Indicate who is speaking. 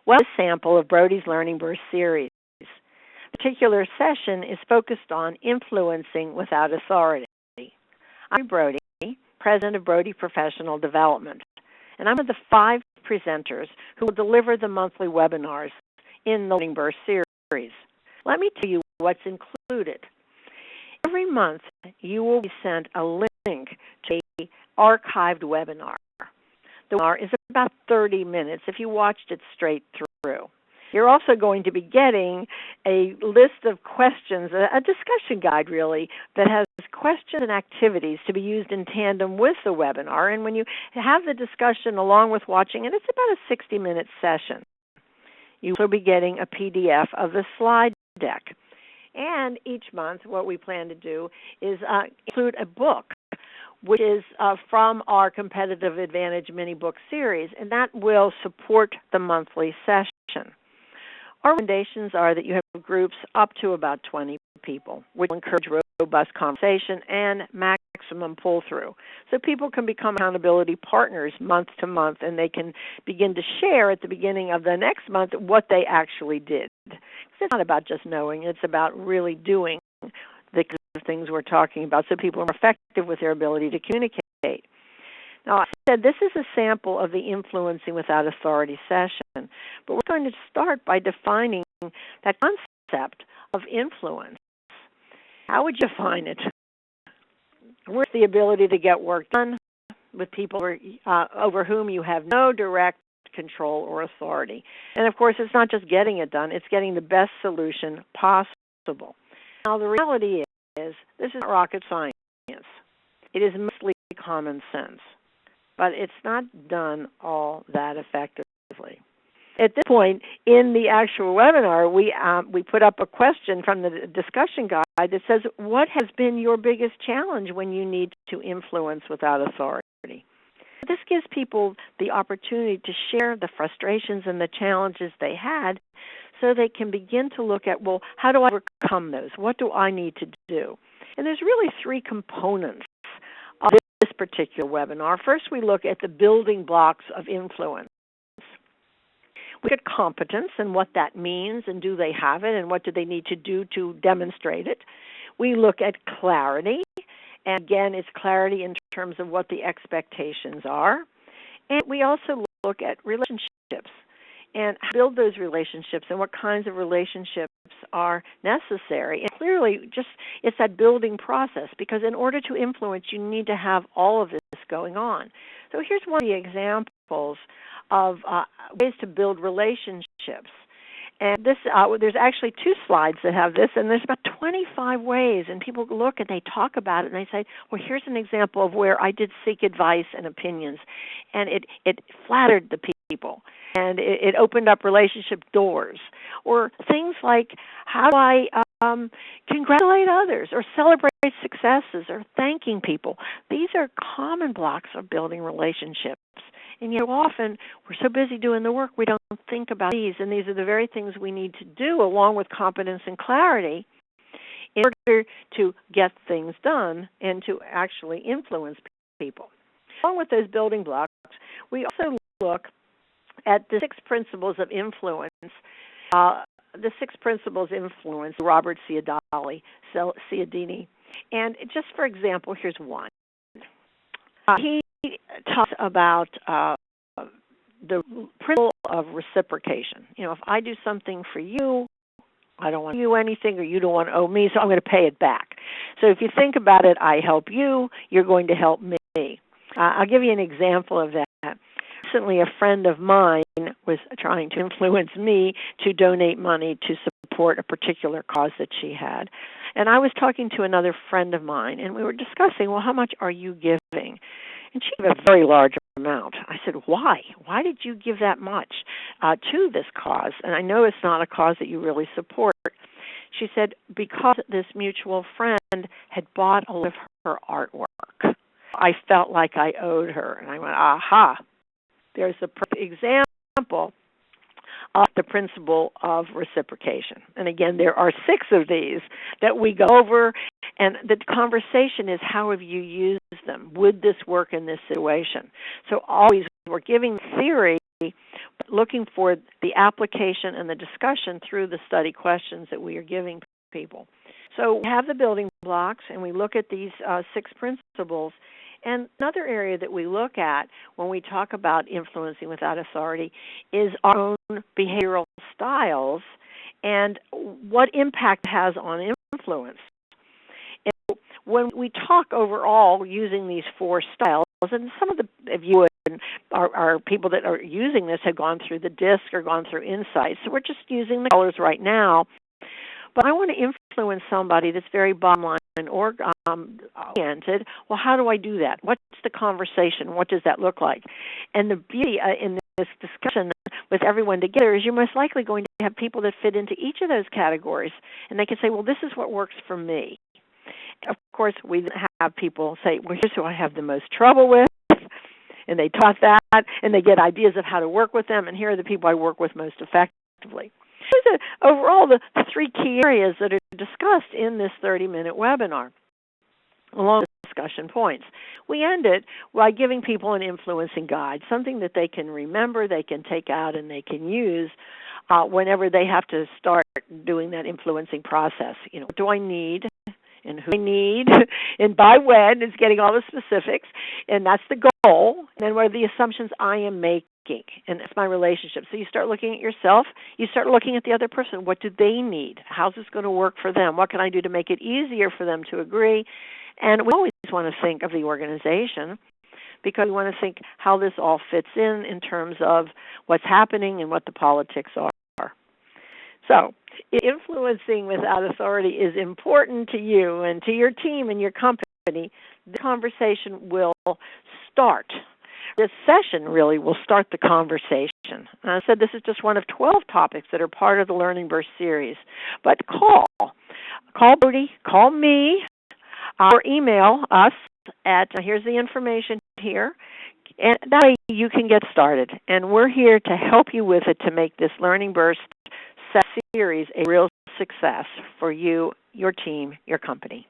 Speaker 1: Well, a sample of Brody's Learning Burst series. The particular session is focused on influencing without authority. I'm Brody, president of Brody Professional Development, and I'm one of the 5 presenters who will deliver the monthly webinars in the Learning Burst series. Let me tell you what's included. Every month, you will be sent a link to an archived webinar. The webinar is about 30 minutes if you watched it straight through. You're also going to be getting a list of questions, a discussion guide really, that has questions and activities to be used in tandem with the webinar. And when you have the discussion along with watching it, it's about a 60-minute session. You will be getting a PDF of the slide deck. And each month, what we plan to do is include a book, which is from our Competitive Advantage mini-book series, and that will support the monthly session. Our recommendations are that you have groups up to about 20 people, which will encourage robust conversation and maximum pull-through. So people can become accountability partners month to month, and they can begin to share at the beginning of the next month what they actually did. It's not about just knowing. It's about really doing the things we're talking about so people are more effective with their ability to communicate. Now, I said this is a sample of the influencing without authority session, but we're going to start by defining that concept of influence. How would you define it? Where's the ability to get work done with people over whom you have no direct control or authority? And of course, it's not just getting it done, it's getting the best solution possible. Now, the reality is this is not rocket science. It is mostly common sense, but it's not done all that effectively. At this point in the actual webinar, we put up a question from the discussion guide that says, what has been your biggest challenge when you need to influence without authority? This gives people the opportunity to share the frustrations and the challenges they had so they can begin to look at, well, how do I overcome those? What do I need to do? And there's really 3 components of this particular webinar. First, we look at the building blocks of influence. We look at competence and what that means, and do they have it, and what do they need to do to demonstrate it. We look at clarity, and again, it's clarity in terms of what the expectations are. And we also look at relationships and how to build those relationships and what kinds of relationships are necessary. And clearly, it's that building process, because in order to influence, you need to have all of this going on. So here's one of the examples of ways to build relationships. And this, there's actually 2 slides that have this, and there's about 25 ways. And people look and they talk about it, and they say, well, here's an example of where I did seek advice and opinions, and it flattered the people, and it opened up relationship doors. Or things like, how do I congratulate others or celebrate successes or thanking people? These are common blocks of building relationships. And yet often we're so busy doing the work we don't think about these, and these are the very things we need to do along with competence and clarity in order to get things done and to actually influence people. Along with those building blocks, we also look at the 6 principles of influence. The 6 principles of influence, Robert Cialdini. And just for example, here's one. He talks about the principle of reciprocation. You know, if I do something for you, I don't want you anything, or you don't want to owe me, so I'm going to pay it back. So if you think about it, I help you, you're going to help me. I'll give you an example of that. Recently, a friend of mine was trying to influence me to donate money to support a particular cause that she had. And I was talking to another friend of mine, and we were discussing, well, how much are you giving? And she gave a very large amount. I said, why? Why did you give that much to this cause? And I know it's not a cause that you really support. She said, because this mutual friend had bought all of her artwork. I felt like I owed her. And I went, aha, there's a perfect example of the principle of reciprocation. And again, there are 6 of these that we go over, and the conversation is, how have you used them? Would this work in this situation? So always we're giving theory, but looking for the application and the discussion through the study questions that we are giving people. So we have the building blocks, and we look at these 6 principles. And another area that we look at when we talk about influencing without authority is our own behavioral styles and what impact it has on influence. And when we talk overall using these 4 styles, and some of you are people that are using this have gone through the DISC or gone through Insights, so we're just using the colors right now. But I want to influence somebody that's very bottom line oriented. Well, how do I do that? What's the conversation? What does that look like? And the beauty in this discussion with everyone together is you're most likely going to have people that fit into each of those categories, and they can say, well, this is what works for me. Of course, we have people say, well, here's who I have the most trouble with, and they taught that, and they get ideas of how to work with them, and here are the people I work with most effectively. Those are overall the 3 key areas that are discussed in this 30-minute webinar, along with discussion points. We end it by giving people an influencing guide, something that they can remember, they can take out, and they can use whenever they have to start doing that influencing process. What do I need? And who I need, and by when, is getting all the specifics, and that's the goal. And then what are the assumptions I am making, and it's my relationship. So you start looking at yourself, you start looking at the other person. What do they need? How's this going to work for them? What can I do to make it easier for them to agree? And we always want to think of the organization, because we want to think how this all fits in terms of what's happening and what the politics are. So, influencing without authority is important to you and to your team and your company. The conversation will start. This session really will start the conversation. And I said this is just one of 12 topics that are part of the Learning Burst series. But call Brody, call me, or email us at, here's the information here, and that way you can get started. And we're here to help you with it to make this Learning Burst series a real success for you, your team, your company.